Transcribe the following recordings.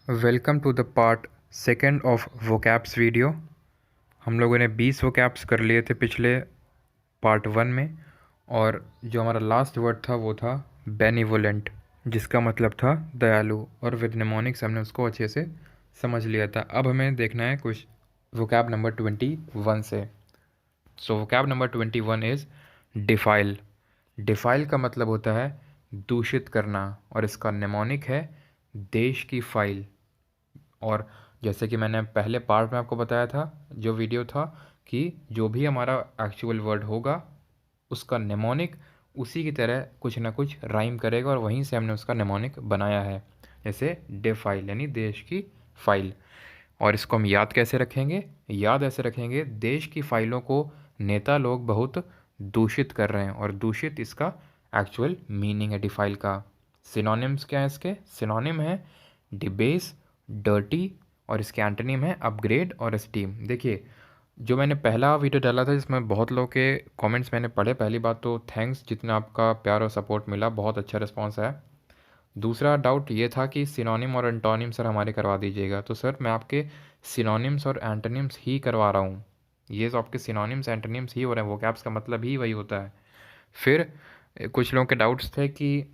Welcome to the part second of vocabs video. हम लोगों ने 20 वोकैब्स कर लिए थे पिछले पार्ट 1 में, और जो हमारा लास्ट वर्ड था वो था बेनिवोलेंट, जिसका मतलब था दयालु, और विद निमोनिक्स हमने उसको अच्छे से समझ लिया था। अब हमें देखना है कुछ वोकैब नंबर 21 से। So vocab number 21 is defile. Defile का मतलब होता है दूषित करना, और इसका निमोनिक है देश की फाइल। और जैसे कि मैंने पहले पार्ट में आपको बताया था, जो वीडियो था, कि जो भी हमारा एक्चुअल वर्ड होगा उसका नेमोनिक उसी की तरह कुछ ना कुछ राइम करेगा, और वहीं से हमने उसका नेमोनिक बनाया है। जैसे डे फाइल यानी देश की फाइल। और इसको हम याद कैसे रखेंगे? याद ऐसे रखेंगे, देश की फाइलों को नेता लोग बहुत दूषित कर रहे हैं, और दूषित इसका एक्चुअल मीनिंग है डिफाइल का। सिनोनिम्स क्या है इसके? सिनोनिम है डिबेस, डर्टी, और इसके एंटोनिम है अपग्रेड और एस्टीम। देखिए, जो मैंने पहला वीडियो डाला था जिसमें बहुत लोगों के कमेंट्स मैंने पढ़े, पहली बात तो थैंक्स, जितना आपका प्यार और सपोर्ट मिला, बहुत अच्छा रिस्पांस है। दूसरा डाउट ये था कि सिनोनिम और एंटोनिम सर हमारे करवा दीजिएगा, तो सर मैं आपके सिनोनिम्स और एंटोनिम्स ही करवा रहा हूँ। ये जो आपके सिनोनिम्स एंटोनिम्स ही हो रहे हैं, वोकैब्स का मतलब ही वही होता है। फिर कुछ लोगों के डाउट्स थे कि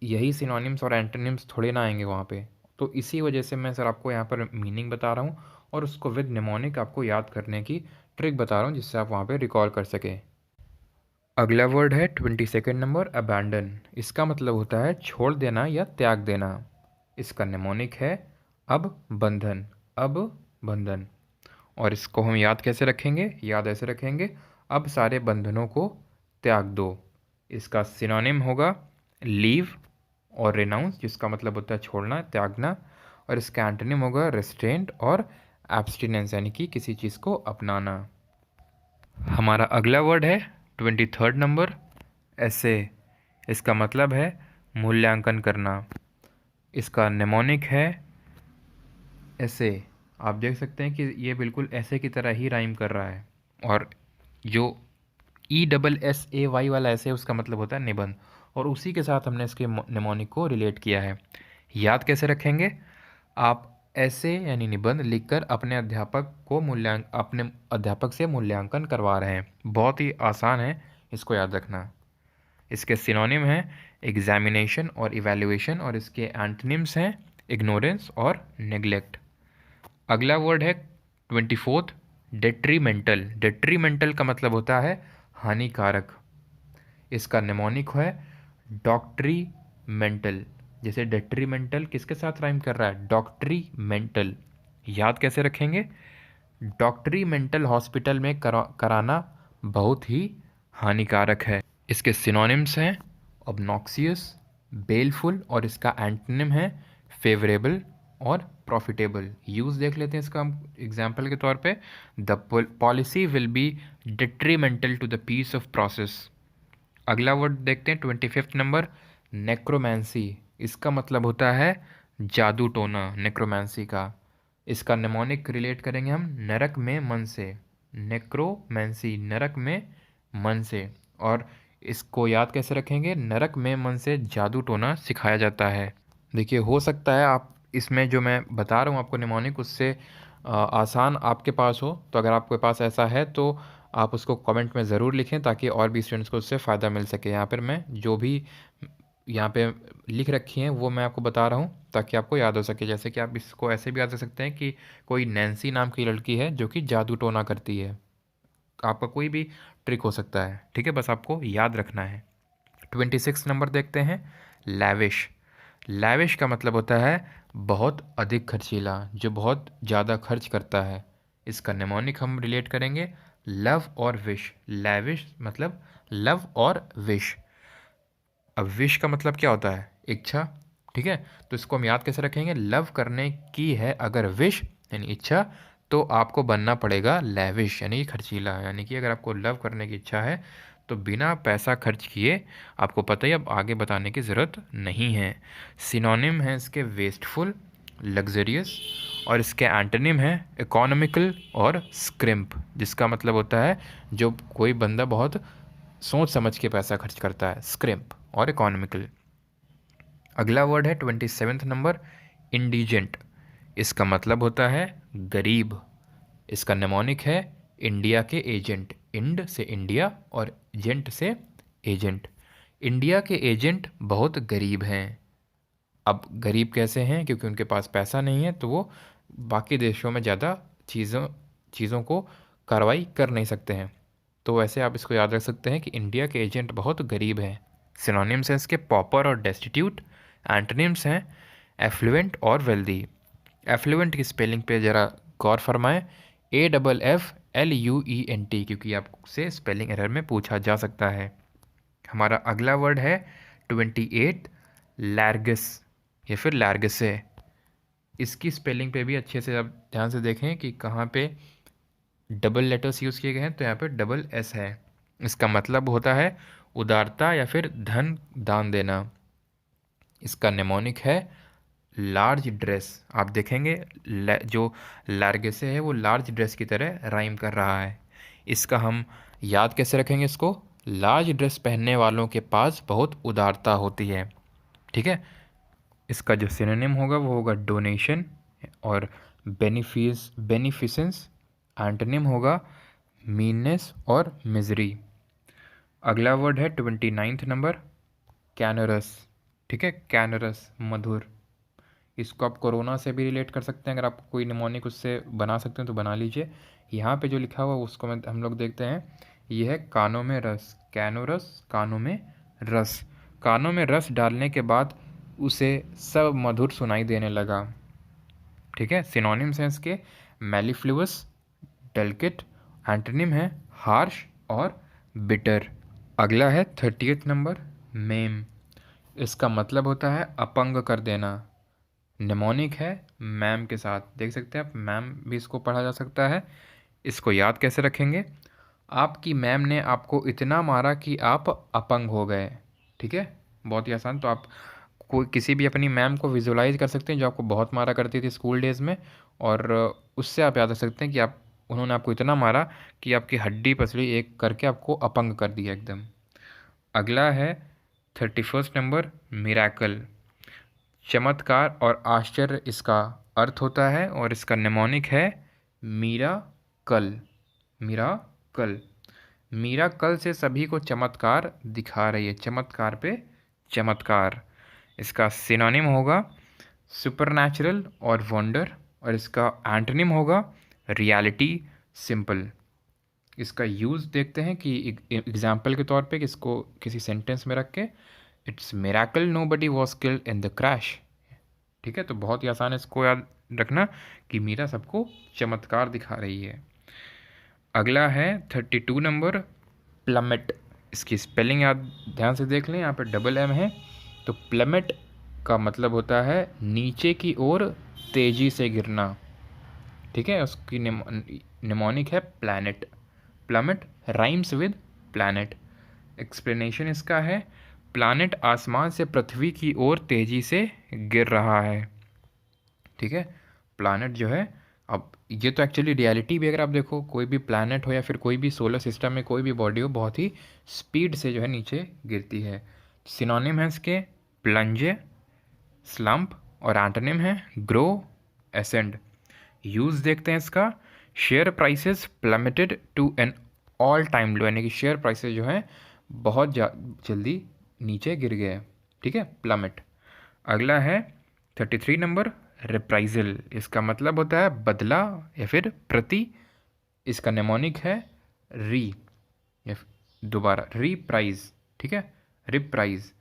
यही सिनोनिम्स और एंटोनिम्स थोड़े ना आएंगे वहाँ पे, तो इसी वजह से मैं सर आपको यहाँ पर मीनिंग बता रहा हूँ, और उसको विद निमोनिक आपको याद करने की ट्रिक बता रहा हूँ, जिससे आप वहाँ पे रिकॉल कर सकें। अगला वर्ड है 22 नंबर, अबैंडन। इसका मतलब होता है छोड़ देना या त्याग देना। इसका निमोनिक है अब बंधन। अब बंधन। और इसको हम याद कैसे रखेंगे? याद ऐसे रखेंगे, अब सारे बंधनों को त्याग दो। इसका सिनोनिम होगा लीव और रिनाउंस, जिसका मतलब होता है छोड़ना, त्यागना। और इसका एंटोनिम होगा रेस्ट्रेंट और एब्सटिनेंस, यानी कि किसी चीज़ को अपनाना। हमारा अगला वर्ड है 23 नंबर, ऐसे। इसका मतलब है मूल्यांकन करना। इसका नेमोनिक है ऐसे। आप देख सकते हैं कि ये बिल्कुल ऐसे की तरह ही राइम कर रहा है, और जो ESSAY वाला ऐसे उसका मतलब होता है निबंध, और उसी के साथ हमने इसके नेमोनिक को रिलेट किया है। याद कैसे रखेंगे? आप ऐसे यानी निबंध लिखकर अपने अध्यापक से मूल्यांकन करवा रहे हैं। बहुत ही आसान है, इसको याद रखना। इसके सिनोनिम हैं एग्जामिनेशन और इवैल्यूएशन, और इसके एंटोनिम्स हैं इग्नोरेंस और नेग्लेक्ट। अगला वर्ड है 24, डेट्रीमेंटल। डेट्रीमेंटल का मतलब होता है हानिकारक। इसका नेमोनिक है डॉक्ट्रीमेंटल। जैसे डेट्रीमेंटल किसके साथ राइम कर रहा है? डॉक्ट्रीमेंटल। याद कैसे रखेंगे? डॉक्ट्रीमेंटल हॉस्पिटल में कराना बहुत ही हानिकारक है। इसके सिनोनिम्स हैं ऑब्नॉक्सियस, बेलफुल, और इसका एंटोनिम है फेवरेबल और प्रॉफिटेबल। यूज़ देख लेते हैं इसका हम एग्जाम्पल के तौर पे। The policy will be detrimental to the peace of process. अगला वर्ड देखते हैं 25 नंबर, नेक्रोमेंसी। इसका मतलब होता है जादू टोना, नेक्रोमेंसी का। इसका नेमोनिक रिलेट करेंगे हम नरक में मन से। नेक्रोमेंसी, नरक में मन से। और इसको याद कैसे रखेंगे? नरक में मन से जादू टोना सिखाया जाता है। देखिए, हो सकता है आप इसमें जो मैं बता रहा हूँ आपको निमोनिक, उससे आसान आपके पास हो, तो अगर आपके पास ऐसा है तो आप उसको कमेंट में ज़रूर लिखें, ताकि और भी स्टूडेंट्स को उससे फ़ायदा मिल सके। यहाँ पर मैं जो भी यहाँ पे लिख रखी हैं वो मैं आपको बता रहा हूँ, ताकि आपको याद हो सके। जैसे कि आप इसको ऐसे भी याद कर सकते हैं कि कोई नैन्सी नाम की लड़की है जो कि जादू टोना करती है। आपका कोई भी ट्रिक हो सकता है, ठीक है, बस आपको याद रखना है। 26 नंबर देखते हैं, लैविश। लैविश का मतलब होता है बहुत अधिक खर्चीला, जो बहुत ज़्यादा खर्च करता है। इसका नेमोनिक हम रिलेट करेंगे लव और विश। लैविश मतलब लव और विश। अब विश का मतलब क्या होता है? इच्छा, ठीक है। तो इसको हम याद कैसे रखेंगे? लव करने की है अगर विश यानी इच्छा, तो आपको बनना पड़ेगा लैविश यानी खर्चीला। यानी कि अगर आपको लव करने की इच्छा है तो बिना पैसा खर्च किए, आपको पता ही अब आगे बताने की ज़रूरत नहीं है। सिनोनिम है इसके वेस्टफुल, लग्जरियस, और इसके एंटोनिम है इकोनॉमिकल और स्क्रिम्प, जिसका मतलब होता है जो कोई बंदा बहुत सोच समझ के पैसा खर्च करता है, स्क्रिम्प और इकोनॉमिकल। अगला वर्ड है 27 नंबर, इंडिजेंट, इसका मतलब होता है गरीब। इसका नेमोनिक है इंडिया के एजेंट। इंड से इंडिया और जेंट से एजेंट। इंडिया के एजेंट बहुत गरीब हैं। अब गरीब कैसे हैं? क्योंकि उनके पास पैसा नहीं है, तो वो बाकी देशों में ज़्यादा चीज़ों चीज़ों को कार्रवाई कर नहीं सकते हैं। तो वैसे आप इसको याद रख सकते हैं कि इंडिया के एजेंट बहुत गरीब हैं। सिनोनिम्स हैं इसके पॉपर और डेस्टिट्यूट। एंटोनिम्स हैं एफ्लुएंट और वेल्दी। एफ्लुएंट की स्पेलिंग पे ज़रा गौर फरमाएं, AFFLUENT, क्योंकि आपसे स्पेलिंग एरर में पूछा जा सकता है। हमारा अगला वर्ड है 28 लैर्गस या फिर लैर्गसे। इसकी स्पेलिंग पे भी अच्छे से आप ध्यान से देखें कि कहाँ पे डबल लेटर्स यूज़ किए गए हैं, तो यहाँ पे डबल एस है। इसका मतलब होता है उदारता या फिर धन दान देना। इसका नेमोनिक है लार्ज ड्रेस। आप देखेंगे जो लार्गेसे है वो लार्ज ड्रेस की तरह राइम कर रहा है। इसका हम याद कैसे रखेंगे इसको? लार्ज ड्रेस पहनने वालों के पास बहुत उदारता होती है। ठीक है। इसका जो सिनोनिम होगा वो होगा डोनेशन और बेनिफिसेंस। एंटोनिम होगा मीननेस और मिजरी। अगला वर्ड है 29 नंबर कैनरस। ठीक है, कैनरस मधुर। इसको आप कोरोना से भी रिलेट कर सकते हैं। अगर आप कोई निमोनिक उससे बना सकते हैं तो बना लीजिए। यहाँ पे जो लिखा हुआ उसको हम लोग देखते हैं। ये है कानों में रस, कैनोरस, कानों में रस। कानों में रस डालने के बाद उसे सब मधुर सुनाई देने लगा। ठीक है। सिनोनिम्स हैं इसके मेलिफ्लुअस, डेलिकेट। एंटोनिम है हार्श और बिटर। अगला है 30th नंबर मेम। इसका मतलब होता है अपंग कर देना। निमोनिक है मैम के साथ, देख सकते हैं आप, मैम भी इसको पढ़ा जा सकता है। इसको याद कैसे रखेंगे? आपकी मैम ने आपको इतना मारा कि आप अपंग हो गए। ठीक है, बहुत ही आसान। तो आप कोई किसी भी अपनी मैम को विजुलाइज कर सकते हैं जो आपको बहुत मारा करती थी स्कूल डेज़ में, और उससे आप याद रख सकते हैं कि आप उन्होंने आपको इतना मारा कि आपकी हड्डी पसली एक करके आपको अपंग कर दिया एकदम। अगला है 31st नंबर मिराकल। चमत्कार और आश्चर्य इसका अर्थ होता है, और इसका नेमोनिक है मीरा कल। मीरा कल। मीरा कल से सभी को चमत्कार दिखा रही है। चमत्कार पे चमत्कार। इसका सिनोनिम होगा सुपरनैचुरल और वंडर, और इसका एंटोनिम होगा रियलिटी, सिंपल। इसका यूज़ देखते हैं कि एग्जाम्पल के तौर पे कि इसको किसी सेंटेंस में रख के, it's miracle nobody was killed in the crash. ठीक है, तो बहुत ही आसान है इसको याद रखना कि मीरा सबको चमत्कार दिखा रही है। अगला है 32 नंबर प्लमेट। इसकी स्पेलिंग याद ध्यान से देख लें, यहाँ पे डबल एम है। तो प्लमेट का मतलब होता है नीचे की ओर तेज़ी से गिरना। ठीक है, उसकी निमोनिक है planet. Plummet rhymes with planet. Explanation इसका है प्लैनेट आसमान से पृथ्वी की ओर तेज़ी से गिर रहा है। ठीक है, प्लैनेट जो है, अब ये तो एक्चुअली रियलिटी भी, अगर आप देखो कोई भी प्लैनेट हो या फिर कोई भी सोलर सिस्टम में कोई भी बॉडी हो, बहुत ही स्पीड से जो है नीचे गिरती है। सिनोनिम है इसके प्लंजे, स्लम्प, और एंटोनिम है ग्रो, एसेंड। यूज़ देखते हैं इसका share prices plummeted to an all time low, यानी कि शेयर प्राइसेस जो हैं बहुत जल्दी नीचे गिर गए। ठीक है, प्लमेट। अगला है 33 नंबर रिप्राइजल। इसका मतलब होता है बदला या फिर प्रति। इसका नेमोनिक है री, या दोबारा, रिप्राइज। ठीक है, रिप्राइज।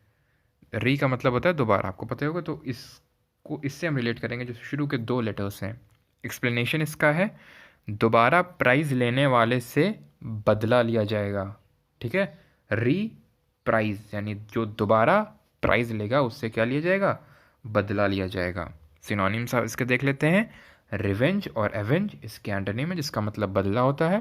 री का मतलब होता है दोबारा, आपको पता होगा। तो इसको इससे हम रिलेट करेंगे जो शुरू के दो लेटर्स हैं। एक्सप्लेनेशन इसका है दोबारा प्राइज़ लेने वाले से बदला लिया जाएगा। ठीक है, री प्राइज़ यानी जो दोबारा प्राइज़ लेगा उससे क्या लिया जाएगा? बदला लिया जाएगा। सिनोनिम्स आप इसके देख लेते हैं। रिवेंज और एवेंज इसके एंटोनिम है, जिसका मतलब बदला होता है।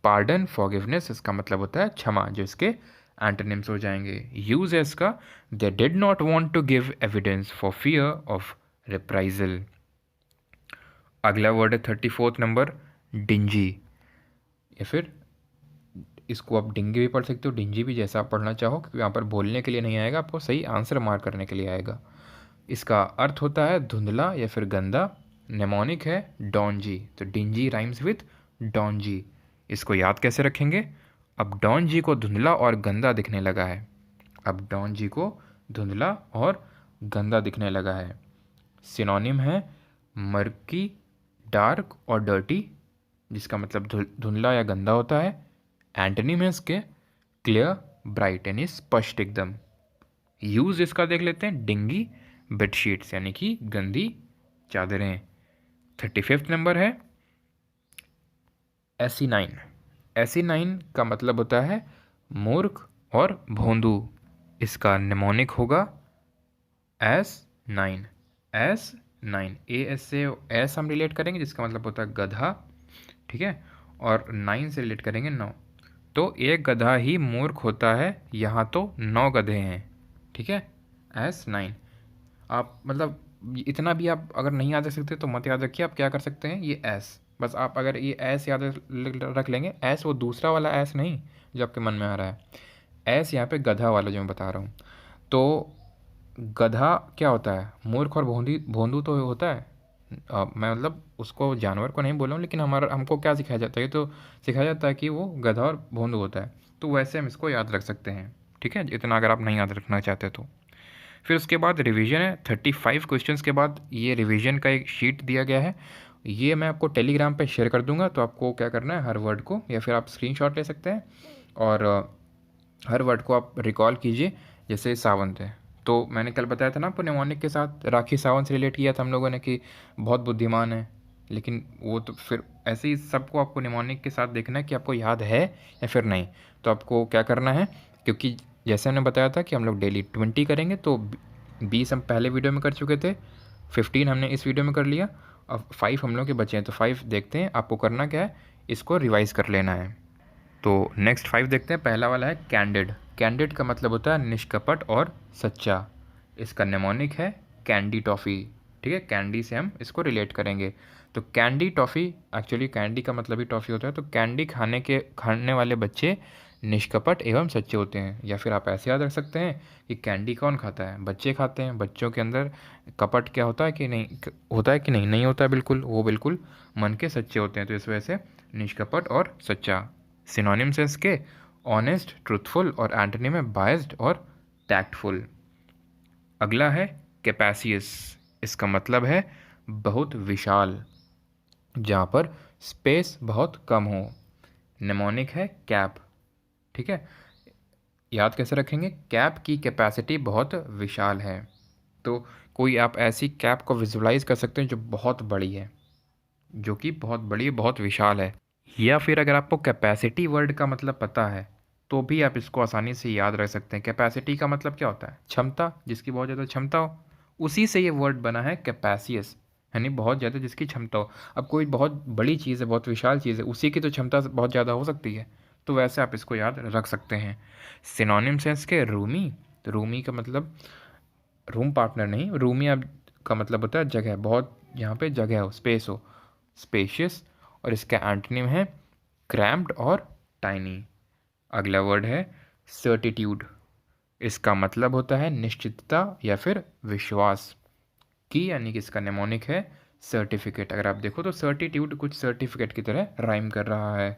पार्डन, फॉरगिवनेस, इसका मतलब होता है क्षमा, जो इसके एंटोनिम्स हो जाएंगे। यूज है इसका they did not want to give evidence for fear of reprisal. अगला वर्ड है 34th नंबर डिंजी, या फिर इसको आप डिंगी भी पढ़ सकते हो, डिंजी भी, जैसा आप पढ़ना चाहो, क्योंकि यहाँ पर बोलने के लिए नहीं आएगा, आपको सही आंसर मार्क करने के लिए आएगा। इसका अर्थ होता है धुंधला या फिर गंदा। नेमोनिक है डॉन्जी, तो डिंजी राइम्स विथ डॉन्जी। इसको याद कैसे रखेंगे? अब डॉन्जी को धुंधला और गंदा दिखने लगा है। अब डॉन्जी को धुंधला और गंदा दिखने लगा है। सिनोनिम है मर्की, डार्क और डर्टी, जिसका मतलब धुंधला या गंदा होता है। एंटोनिम है इसके क्लियर, ब्राइट यानी स्पष्ट एकदम। यूज इसका देख लेते हैं, डिंगी बेडशीट्स यानी कि गंदी चादरें। 35वां नंबर है एसिनाइन। एसिनाइन का मतलब होता है मूर्ख और भोंदू। इसका निमोनिक होगा S9। S9 AS से एस हम रिलेट करेंगे जिसका मतलब होता है गधा, ठीक है, और 9 से रिलेट करेंगे 9। तो एक गधा ही मूर्ख होता है, यहाँ तो 9 गधे हैं, ठीक है। S9 आप मतलब इतना भी आप अगर नहीं याद रख सकते तो मत याद रखिए, आप क्या कर सकते हैं, ये एस, बस आप अगर ये एस याद रख लेंगे, एस वो दूसरा वाला एस नहीं जो आपके मन में आ रहा है, एस यहाँ पे गधा वाला जो मैं बता रहा हूँ। तो गधा क्या होता है, मूर्ख और भोंदू तो होता है। मैं मतलब उसको जानवर को नहीं बोल रहा हूँ, लेकिन हमको क्या सिखाया जाता है, तो सिखाया जाता है कि वो गधा और भोंदू होता है। तो वैसे हम इसको याद रख सकते हैं, ठीक है, इतना अगर आप नहीं याद रखना चाहते तो। फिर उसके बाद रिवीजन है। 35 क्वेश्चंस के बाद ये रिवीजन का एक शीट दिया गया है, ये मैं आपको टेलीग्राम पे शेयर कर दूंगा। तो आपको क्या करना है, हर वर्ड को, या फिर आप स्क्रीनशॉट ले सकते हैं और हर वर्ड को आप रिकॉल कीजिए। जैसे सावंत है, तो मैंने कल बताया था ना आपको, निमोनिक के साथ राखी सावंत से रिलेट किया था हम लोगों ने कि बहुत बुद्धिमान है, लेकिन वो तो फिर ऐसे ही सबको आपको निमोनिक के साथ देखना है कि आपको याद है या फिर नहीं। तो आपको क्या करना है, क्योंकि जैसे हमने बताया था कि हम लोग डेली 20 करेंगे, तो 20 हम पहले वीडियो में कर चुके थे, 15 हमने इस वीडियो में कर लिया, अब 5 हम लोग के बचे हैं। तो 5 देखते हैं, आपको करना क्या है, इसको रिवाइज़ कर लेना है। तो नेक्स्ट 5 देखते हैं। पहला वाला है कैंडिड। कैंडिड का मतलब होता है निष्कपट और सच्चा। इसका नेमोनिक है कैंडी टॉफ़ी, ठीक है, कैंडी से हम इसको रिलेट करेंगे। तो कैंडी टॉफ़ी, एक्चुअली कैंडी का मतलब ही टॉफ़ी होता है। तो कैंडी खाने वाले बच्चे निष्कपट एवं सच्चे होते हैं। या फिर आप ऐसे याद रख सकते हैं कि कैंडी कौन खाता है, बच्चे खाते हैं। बच्चों के अंदर कपट क्या होता है कि नहीं होता है कि नहीं होता है, बिल्कुल, वो बिल्कुल मन के सच्चे होते हैं। तो इस वजह से निष्कपट और सच्चा। सिनोनिम्स है इसके ऑनेस्ट, ट्रूथफुल, और एंटोनिम है बायस्ड और टैक्टफुल। अगला है कैपेसियस। इसका मतलब है बहुत विशाल, जहाँ पर स्पेस बहुत कम हो। नेमोनिक है कैप, ठीक है। याद कैसे रखेंगे, कैप की कैपेसिटी बहुत विशाल है। तो कोई आप ऐसी कैप को विजुलाइज कर सकते हैं जो बहुत बड़ी है, जो कि बहुत बड़ी, बहुत विशाल है। या फिर अगर आपको कैपेसिटी वर्ड का मतलब पता है तो भी आप इसको आसानी से याद रख सकते हैं। कैपेसिटी का मतलब क्या होता है, क्षमता, जिसकी बहुत ज़्यादा क्षमता हो, उसी से ये वर्ड बना है कैपेसियस, यानी बहुत ज़्यादा जिसकी क्षमता हो। अब कोई बहुत बड़ी चीज़ है, बहुत विशाल चीज़ है, उसी की तो क्षमता बहुत ज़्यादा हो सकती है, तो वैसे आप इसको याद रख सकते हैं। सिनोनिम सेंस के रूमी, तो रूमी का मतलब रूम पार्टनर नहीं, रूमी अब का मतलब होता है जगह, बहुत यहाँ पे जगह हो, स्पेस हो, स्पेशियस। और इसका एंटोनिम है क्रैम्प्ड और टाइनी। अगला वर्ड है सर्टिट्यूड। इसका मतलब होता है निश्चितता या फिर विश्वास की, यानी कि इसका नेमोनिक है सर्टिफिकेट। अगर आप देखो तो सर्टिट्यूड कुछ सर्टिफिकेट की तरह राइम कर रहा है।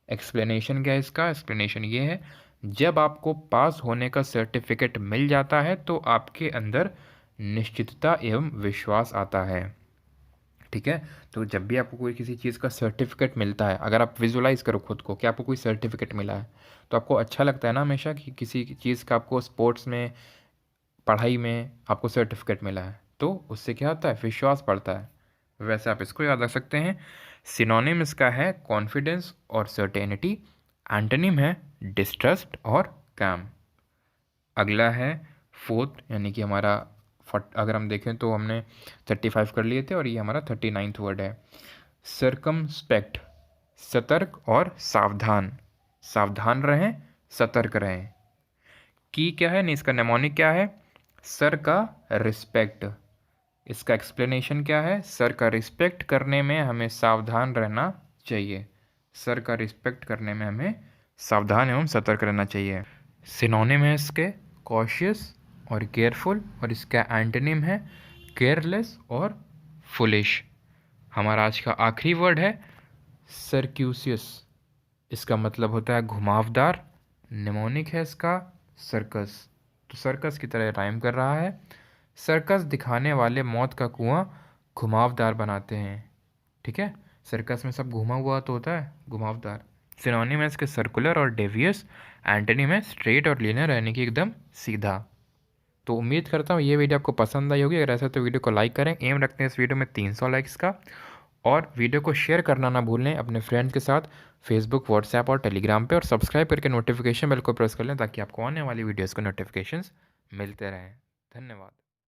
एक्सप्लेनेशन क्या है इसका, एक्सप्लेनेशन ये है, जब आपको पास होने का सर्टिफिकेट मिल जाता है तो आपके अंदर निश्चितता एवं विश्वास आता है, ठीक है। तो जब भी आपको कोई किसी चीज़ का सर्टिफिकेट मिलता है, अगर आप विजुलाइज करो खुद को कि आपको कोई सर्टिफिकेट मिला है, तो आपको अच्छा लगता है ना हमेशा कि किसी चीज़ का, आपको स्पोर्ट्स में, पढ़ाई में आपको सर्टिफिकेट मिला है, तो उससे क्या होता है, विश्वास बढ़ता है। वैसे आप इसको याद रख सकते हैं। सिनोनिम इसका है कॉन्फिडेंस और सर्टेनिटी। एंटोनिम है डिस्ट्रस्ट और काम। अगला है फोर्थ, यानी कि हमारा अगर हम देखें तो हमने 35 कर लिए थे और ये हमारा 39वां वर्ड है सर्कमस्पेक्ट। सतर्क और सावधान, सावधान रहें, सतर्क रहें। की क्या है, नहीं इसका नेमोनिक क्या है, सर का रिस्पेक्ट। इसका एक्सप्लेनेशन क्या है, सर का रिस्पेक्ट करने में हमें सावधान रहना चाहिए। सर का रिस्पेक्ट करने में हमें सावधान एवं सतर्क रहना चाहिए। सिनोनिम है इसके कॉशियस और केयरफुल, और इसका एंटोनिम है केयरलेस और फुलिश। हमारा आज का आखिरी वर्ड है सर्क्यूसियस। इसका मतलब होता है घुमावदार। निमोनिक है इसका सर्कस। तो सर्कस की तरह राइम कर रहा है। सर्कस दिखाने वाले मौत का कुआं घुमावदार बनाते हैं। ठीक है, सर्कस में सब घुमा हुआ तो होता है, घुमावदार। सिनोनिम है इसके सर्कुलर और डेवियस। एंटोनिम है स्ट्रेट और लीनियर, यानी कि एकदम सीधा। तो उम्मीद करता हूँ ये वीडियो आपको पसंद आई होगी। अगर ऐसा तो वीडियो को लाइक करें। एम रखते हैं इस वीडियो में 300 लाइक्स का। और वीडियो को शेयर करना ना भूलें अपने फ्रेंड्स के साथ फेसबुक, व्हाट्सएप और टेलीग्राम पे। और सब्सक्राइब करके नोटिफिकेशन बेल को प्रेस कर लें ताकि आपको आने वाली वीडियोज़ को नोटिफिकेशंस मिलते रहें। धन्यवाद।